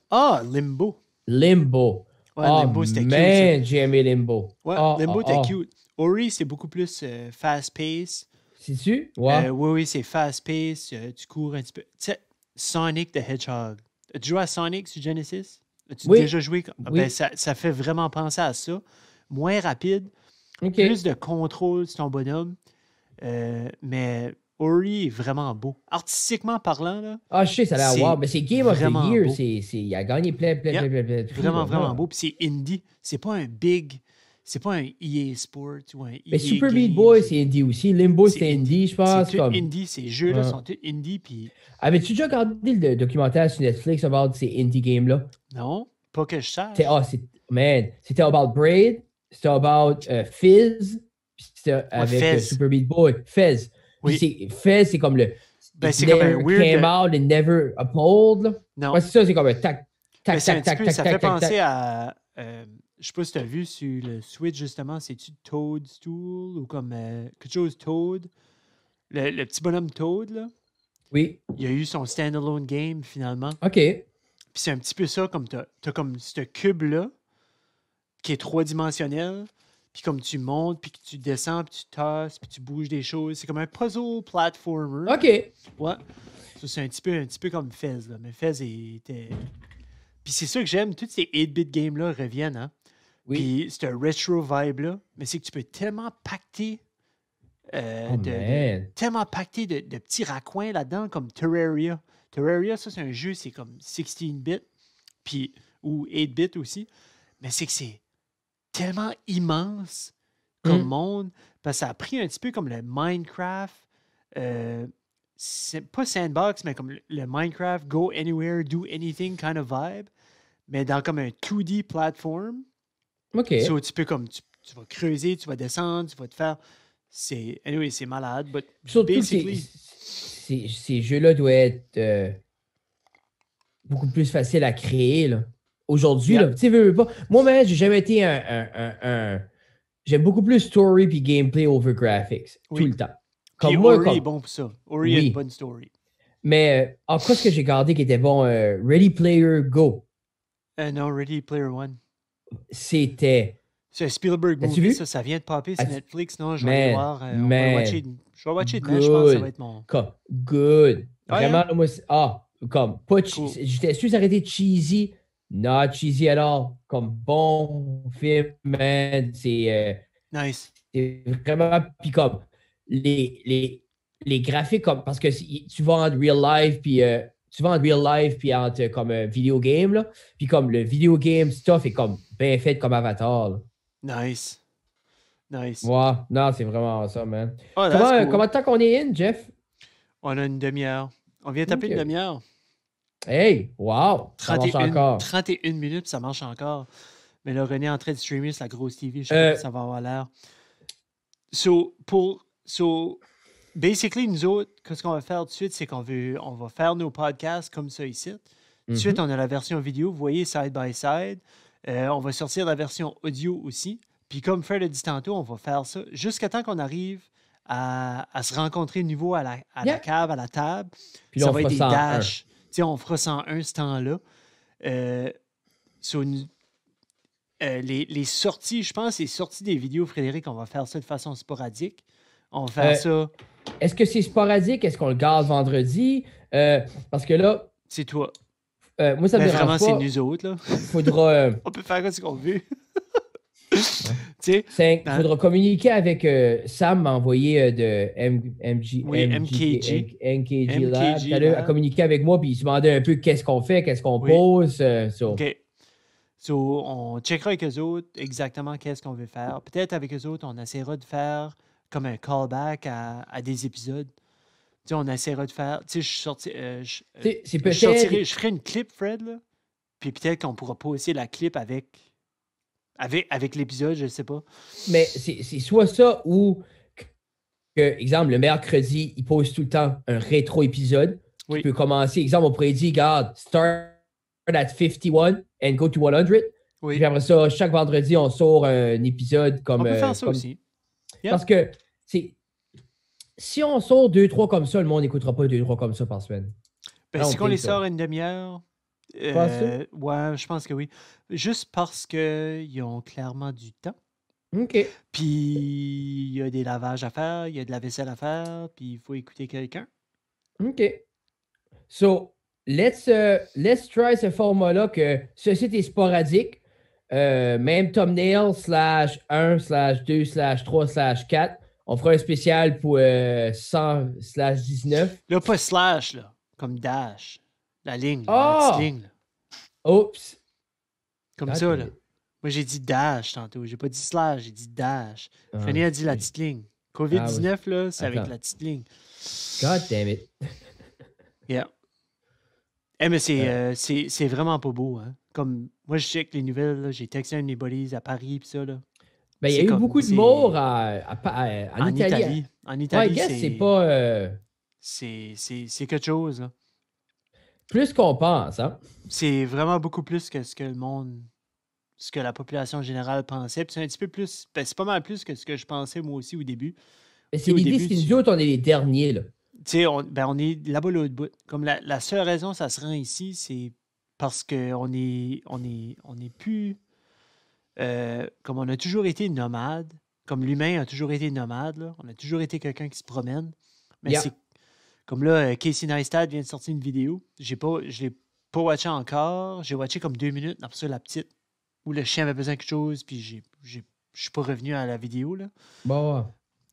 Ah, Limbo. Limbo. Ouais, Oh, Limbo, c'était cute. man, j'ai aimé Limbo. Ça. Ouais, Ah, Limbo, ah, était ah. cute. Ori, c'est beaucoup plus fast-paced. C'est-tu? Ouais. Oui, oui, c'est fast-paced. Tu cours un petit peu. Tu sais, Sonic the Hedgehog. As-tu joué à Sonic sur Genesis? As-tu Oui. déjà joué? Ah, Oui. ben, ça fait vraiment penser à ça. Moins rapide, OK. plus de contrôle sur ton bonhomme. Mais Ori est vraiment beau. Artistiquement parlant, là, Ah, je sais, ça a c'est l'air wow. Mais c'est Game of the vraiment Year. beau. Il a gagné plein de prix, vraiment, là. vraiment beau. Puis c'est indie. C'est pas un big... C'est pas un EA Sport ou un EA Mais Super Games. Meat Boy, c'est indie aussi. Limbo, C'est c'était indie, je pense. C'est tout Comme... indie. Ces jeux-là Ouais. sont tous indie. Puis Avais-tu déjà regardé le documentaire sur Netflix about ces indie games-là? non, pas que je sache. Man, c'était about Braid, c'était about Fizz, puis c'était avec Fez. Super Meat Boy. Fez. Oui. Fez, c'est comme le... Ben, it c'est comme un never weird... came out and never uphold. Là. Non, Ouais, c'est ça, c'est comme un tac, ben, tac, c'est un tac, petit tac, peu... tac, Ça tac, fait tac, penser tac. à... je sais pas si tu as vu sur le Switch, justement, c'est-tu Toadstool ou comme quelque chose Toad? Le petit bonhomme Toad, là, Oui, il a eu son standalone game, finalement. OK. Puis c'est un petit peu ça, comme t'as comme ce cube-là, qui est 3-dimensionnel, puis comme tu montes, puis que tu descends, puis tu tasses, puis tu bouges des choses. C'est comme un puzzle platformer. OK. Ouais. Ça, c'est un petit peu comme Fez, là. Mais Fez était... Puis c'est ça que j'aime, tous ces 8-bit games-là reviennent, hein. Oui. Puis c'est un retro vibe-là, mais c'est que tu peux tellement pacter... Oh, man. tellement pacté de petits raccoins là-dedans, comme Terraria. Terraria, ça, c'est un jeu, c'est comme 16-bit, puis, ou 8-bit aussi. Mais c'est que c'est tellement immense comme monde, parce que ça a pris un petit peu comme le Minecraft, c'est pas sandbox, mais comme le Minecraft Go Anywhere, Do Anything kind of vibe, mais dans comme un 2D platform. OK. So, tu peux comme, tu tu vas creuser, tu vas descendre, tu vas te faire... Anyway, c'est malade, but Surtout que basically... ces jeux-là doivent être beaucoup plus faciles à créer, là. Aujourd'hui, Yeah. là, tu sais, veux pas. Moi-même, j'ai jamais été J'aime beaucoup plus story puis gameplay over graphics, tout Oui. le temps. Puis Comme moi, Ori est comme... bon pour ça. Ori a une Oui. bonne story. Mais encore ce que j'ai gardé qui était bon, Ready Player Go, Non, Ready Player One. c'était... C'est un Spielberg As-tu movie, vu? ça vient de popper sur As-tu- Netflix. Non, je vais aller voir. On va le watcher. Je vais le watcher demain, je pense que ça va être mon... Comme, good. Ah, Vraiment, yeah? là, moi, comme, pas Cool. j'étais sûr arrêter cheesy, not cheesy at all. Comme bon film, man. Nice. C'est vraiment, puis comme, les graphiques, comme, parce que tu vas en real life, puis entre comme video game, là, puis comme le video game stuff est comme bien fait comme Avatar, là. Nice. Nice. Ouais, non, c'est vraiment ça, man. Oh, that's cool. Comment de temps qu'on est in, Jeff? On a une demi-heure. On vient taper une demi-heure. Hey, wow! Ça marche encore. 31 minutes, ça marche encore. Mais là, René est en train de streamer sur la grosse TV. Je sais pas si ça va avoir l'air. Basically, nous autres, ce qu'on va faire tout de suite, c'est on va faire nos podcasts comme ça ici. Tout de suite, on a la version vidéo. Vous voyez, side by side. On va sortir la version audio aussi. Puis comme Fred a dit tantôt, on va faire ça jusqu'à temps qu'on arrive à se rencontrer de nouveau à la cave, à la table. Puis là, ça on va être fera des 101. dashs. On fera 101 ce temps-là. Les sorties, je pense, les sorties des vidéos, Frédéric, on va faire ça de façon sporadique. On va faire ça. Est-ce que c'est sporadique? Est-ce qu'on le garde vendredi? Parce que là... C'est toi. Moi, ça me dérange vraiment, pas. c'est nous autres, là. Faudra... On peut faire ce qu'on veut. Faudra communiquer avec Sam, m'envoyer de NKG Lab. Il a communiqué avec moi, puis il se demandait un peu qu'est-ce qu'on fait, qu'est-ce qu'on pose. OK. On checkera avec eux autres exactement qu'est-ce qu'on veut faire. Peut-être avec eux autres, on essaiera de faire comme un callback à des épisodes. On essaiera de faire... je ferai une clip, Fred, là. Puis peut-être qu'on pourra poster la clip avec l'épisode, je ne sais pas. Mais c'est soit ça ou, exemple, le mercredi, il pose tout le temps un rétro-épisode qui peut commencer. Exemple, on pourrait dire, regarde, start at 51 and go to 100. Oui. Puis après ça, chaque vendredi, on sort un épisode comme... On peut faire ça aussi. Yeah. Parce que si on sort 2-3 comme ça, le monde n'écoutera pas 2-3 comme ça par semaine. Si on les sort une demi-heure... ouais, je pense que oui. Juste parce qu'ils ont clairement du temps. OK. Puis il y a des lavages à faire, il y a de la vaisselle à faire, puis il faut écouter quelqu'un. OK. So, let's try ce format-là que ceci est sporadique. Même thumbnail /1/2/3/4. On fera un spécial pour 100/19. Là, pas slash, là. Comme dash. La ligne. La petite ligne. Là. Oups. Comme ça, là. Moi, j'ai dit dash tantôt. J'ai pas dit slash, j'ai dit dash. Fanny a dit la petite ligne. COVID-19, là, c'est avec la petite ligne. God damn it. Yeah. Mais c'est vraiment pas beau, hein. Comme, moi, je check les nouvelles, là, j'ai texté un de mes buddies à Paris, pis ça, là. Ben, il y a eu beaucoup de morts en Italie. En Italie, c'est pas... C'est quelque chose, là. Plus qu'on pense, hein? C'est vraiment beaucoup plus que ce que la population générale pensait. Puis c'est un petit peu plus... c'est pas mal plus que ce que je pensais, moi aussi, au début. Mais c'est l'idée, c'est que nous autres, on est les derniers, là. Tu sais, on est là-bas, l'autre bout. Comme la seule raison ça se rend ici, c'est parce qu'on est plus... comme on a toujours été nomade, comme l'humain a toujours été nomade, là, on a toujours été quelqu'un qui se promène. Mais c'est comme là, Casey Neistat vient de sortir une vidéo. Je l'ai pas watché encore. J'ai watché comme 2 minutes. Après ça, la petite, où le chien avait besoin de quelque chose, puis je suis pas revenu à la vidéo. Là. Bon.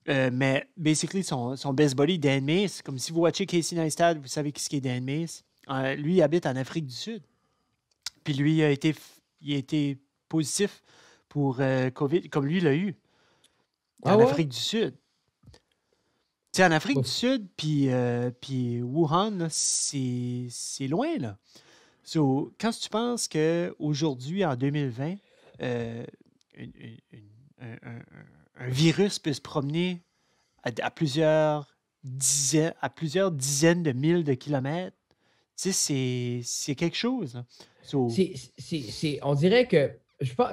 Mais, basically, son best buddy, Dan Mace, comme si vous watchez Casey Neistat, vous savez qui est Dan Mace. Lui, il habite en Afrique du Sud. Puis lui, il a été positif pour COVID, comme lui l'a eu. En Afrique du Sud. Tu sais, en Afrique du Sud, puis Wuhan, là, c'est loin, là. So, quand tu penses qu'aujourd'hui, en 2020, un virus peut se promener à plusieurs dizaines de milles de kilomètres, tu sais, c'est quelque chose. Hein. So, On dirait que,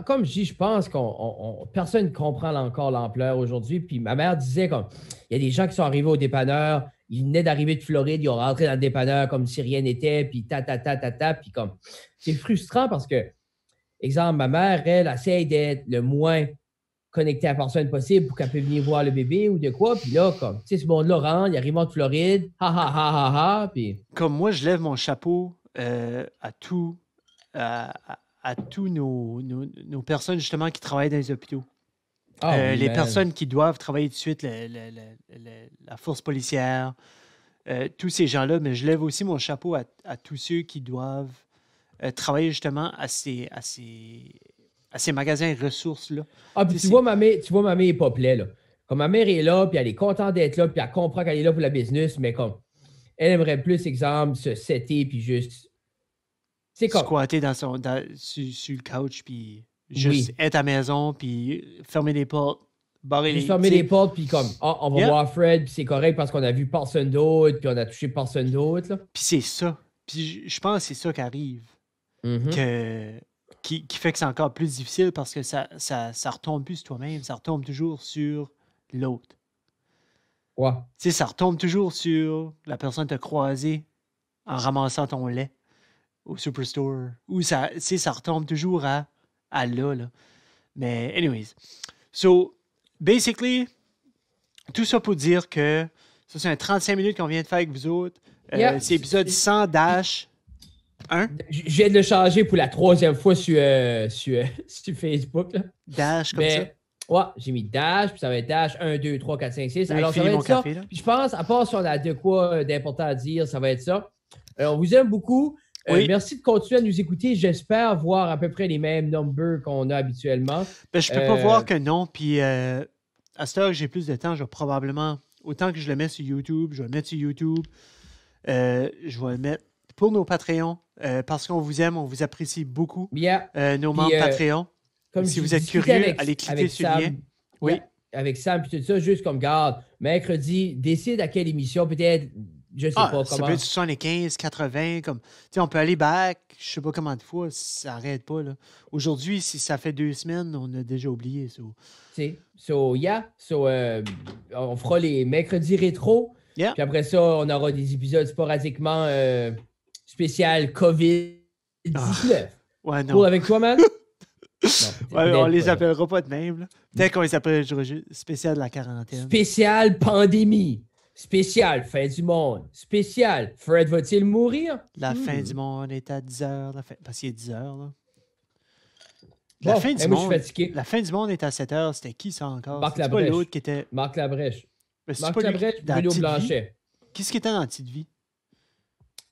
comme je dis, je pense personne ne comprend encore l'ampleur aujourd'hui. Puis ma mère disait, comme, il y a des gens qui sont arrivés au dépanneur, ils venaient d'arriver de Floride, ils ont rentré dans le dépanneur comme si rien n'était, puis puis comme, c'est frustrant parce que, exemple, ma mère, elle essaie d'être le moins connectée à personne possible pour qu'elle puisse venir voir le bébé ou de quoi. Puis là, comme, tu sais, ce monde-là rentre, il arrive en Floride, ha ha ha ha ha, puis... Comme moi, je lève mon chapeau à tous nos personnes, justement, qui travaillent dans les hôpitaux. Les personnes qui doivent travailler tout de suite, la force policière, tous ces gens-là, mais je lève aussi mon chapeau à tous ceux qui doivent travailler justement à ces magasins de ressources-là. Ah, puis tu vois, ma mère est pas plaie, là. Comme ma mère est là, puis elle est contente d'être là, puis elle comprend qu'elle est là pour la business, mais comme, elle aimerait plus, exemple, se setter, puis juste... C'est comme... Squatter sur le couch, puis juste être à la maison, puis fermer les portes, barrer les... fermer les portes, puis comme, on va voir Fred, puis c'est correct parce qu'on a vu personne d'autre, puis on a touché personne d'autre, là. Puis c'est ça. Puis je pense que c'est ça qui arrive. Qui fait que c'est encore plus difficile parce que ça retombe plus sur toi-même, ça retombe toujours sur l'autre. Ouais. Tu sais, ça retombe toujours sur la personne que tu as croisée en ramassant ton lait au Superstore. Ou ça retombe toujours à là. Mais anyways. So, basically, tout ça pour dire que ça, c'est un 35 minutes qu'on vient de faire avec vous autres. C'est épisode 100 dash 1. Je viens de le changer pour la 3e fois sur Facebook. Là. Dash comme ça. Ouais, j'ai mis dash, puis ça va être dash 1, 2, 3, 4, 5, 6. Alors, ça va être ça. Café, puis je pense, à part si on a de quoi d'important à dire, ça va être ça. On vous aime beaucoup. Merci de continuer à nous écouter. J'espère voir à peu près les mêmes numbers qu'on a habituellement. Ben, je peux pas voir que non. Puis à cette heure que j'ai plus de temps, je vais probablement, autant que je le mets sur YouTube, je vais le mettre sur YouTube. Je vais le mettre pour nos Patreons. Parce qu'on vous aime, on vous apprécie beaucoup. Nos membres Patreon. Si vous êtes curieux, allez cliquer sur le lien. Oui. Avec Sam et tout ça, juste comme garde, mercredi, décide à quelle émission, peut-être, je sais pas comment. Ça peut être 75, 80, comme, tu sais, on peut aller back, je sais pas combien de fois, ça n'arrête pas, là. Aujourd'hui, si ça fait 2 semaines, on a déjà oublié, ça. On fera les mercredis rétro, puis après ça, on aura des épisodes sporadiquement spécial COVID-19. Ouais, non. Cool avec toi, man? Non, on les appellera pas de même. Là. Peut-être qu'on les appellera spécial de la quarantaine. Spécial pandémie. Spécial fin du monde. Spécial Fred va-t-il mourir? La fin du monde est à 10 heures. Parce qu'il est 10 heures. Là. La fin du monde est à 7 heures. C'était qui ça encore? Marc Labrèche. Pas l'autre qui était... Marc Labrèche. Marc Labrèche, Bruno Blanchet. Qu'est-ce qui était dans la petite vie?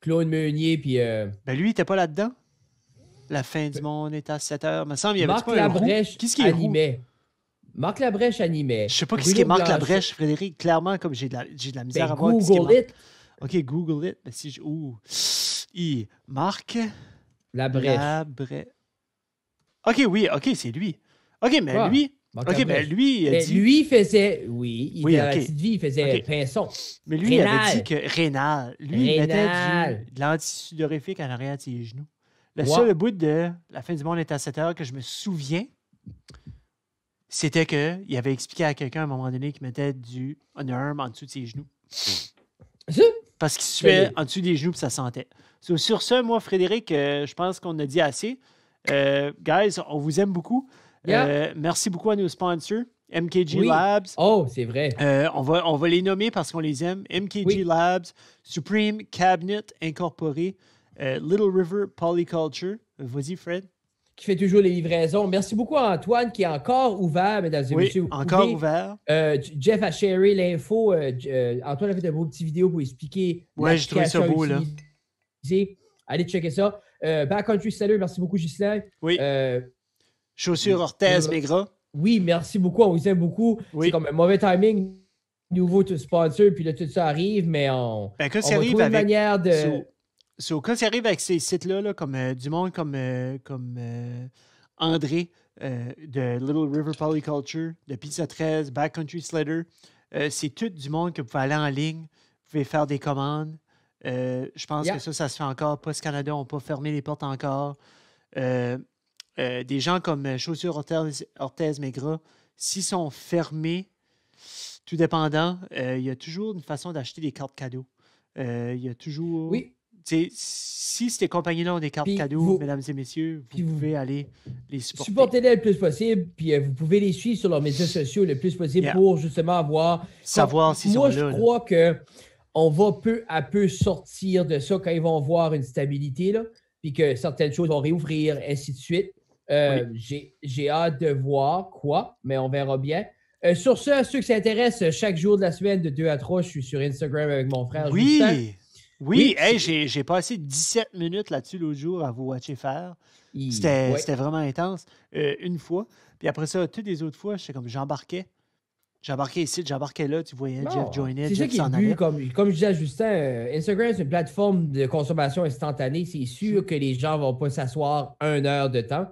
Claude Meunier, puis... Ben lui, il était pas là-dedans. La fin du monde est à 7 heures. Il me semble, il y avait Marc Labrèche animait. Marc Labrèche animait. Je sais pas qui est Marc Labrèche, Frédéric. Clairement, comme j'ai de la misère à voir. Google it. OK, Google it. Ben, si Marc Labrèche. OK, oui, OK, c'est lui. OK, mais lui... OK, ben lui, il a dit... Lui, il faisait... Oui, dans la petite vie, il faisait pinson. Mais lui, il avait dit que... Rénal. Lui, il mettait de l'antisudorifique en arrière de ses genoux. Le seul bout de la fin du monde est à 7 heures que je me souviens, c'était qu'il avait expliqué à quelqu'un à un moment donné qu'il mettait du underarm en dessous de ses genoux. Parce qu'il suait en dessous des genoux et ça sentait. Sur ce, moi, Frédéric, je pense qu'on a dit assez. Guys, on vous aime beaucoup. Merci beaucoup à nos sponsors. MKG Labs. Oh, c'est vrai. On va les nommer parce qu'on les aime. MKG Labs, Supreme Cabinet Incorporé, Little River Polyculture. Vas-y, Fred. Qui fait toujours les livraisons. Merci beaucoup à Antoine qui est encore ouvert, mesdames et messieurs. Encore ouvert. Jeff a sharé l'info. Antoine a fait un beau petit vidéo pour expliquer. Ouais, j'ai trouvé ça beau, là. Allez checker ça. Backcountry Seller, merci beaucoup, Ghislain. Oui. Chaussures Orthez, Maigrat. Oui, merci beaucoup. On vous aime beaucoup. Oui. C'est comme un mauvais timing. Nouveau sponsor, puis là, tout ça arrive, mais on va trouver une manière de... Quand ça arrive avec ces sites-là, là, comme du monde comme André de Little River Polyculture, de Pizza 13, Backcountry Slider. C'est tout du monde que vous pouvez aller en ligne. Vous pouvez faire des commandes. Je pense que ça se fait encore. Post Canada n'ont pas fermé les portes encore. Des gens comme Chaussures Orthèse Maigrat, s'ils sont fermés, tout dépendant, il y a toujours une façon d'acheter des cartes cadeaux. Il y a toujours. Oui. Si ces compagnies-là ont des cartes cadeaux, mesdames et messieurs, vous pouvez aller les supporter. Supportez-les le plus possible, puis vous pouvez les suivre sur leurs médias sociaux le plus possible pour justement savoir s'ils sont là. Moi, je crois qu'on va peu à peu sortir de ça quand ils vont voir une stabilité, là, puis que certaines choses vont réouvrir, ainsi de suite. J'ai hâte de voir quoi, mais on verra bien. Sur ce, ceux qui s'intéressent, chaque jour de la semaine, de 2 à 3, je suis sur Instagram avec mon frère Justin. Oui, hey, j'ai passé 17 minutes là-dessus l'autre jour à vous watcher faire. C'était vraiment intense. Une fois. Puis après ça, toutes les autres fois, j'embarquais. J'embarquais ici, j'embarquais là, tu voyais Jeff joiner. C'est ça qui est le but, comme je disais à Justin, Instagram, c'est une plateforme de consommation instantanée. C'est sûr que les gens ne vont pas s'asseoir 1 heure de temps.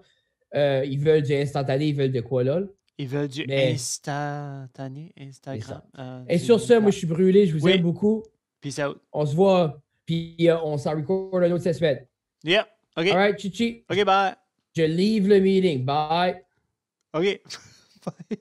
Ils veulent du instantané, ils veulent de quoi là? Ils veulent du instantané, Instagram. Et sur ça, moi, je suis brûlé. Je vous aime beaucoup. Peace out. On se voit. Puis on s'en record un autre cette semaine. Yeah. OK. All right, Chichi. OK, bye. Je leave le meeting. Bye. OK. Bye.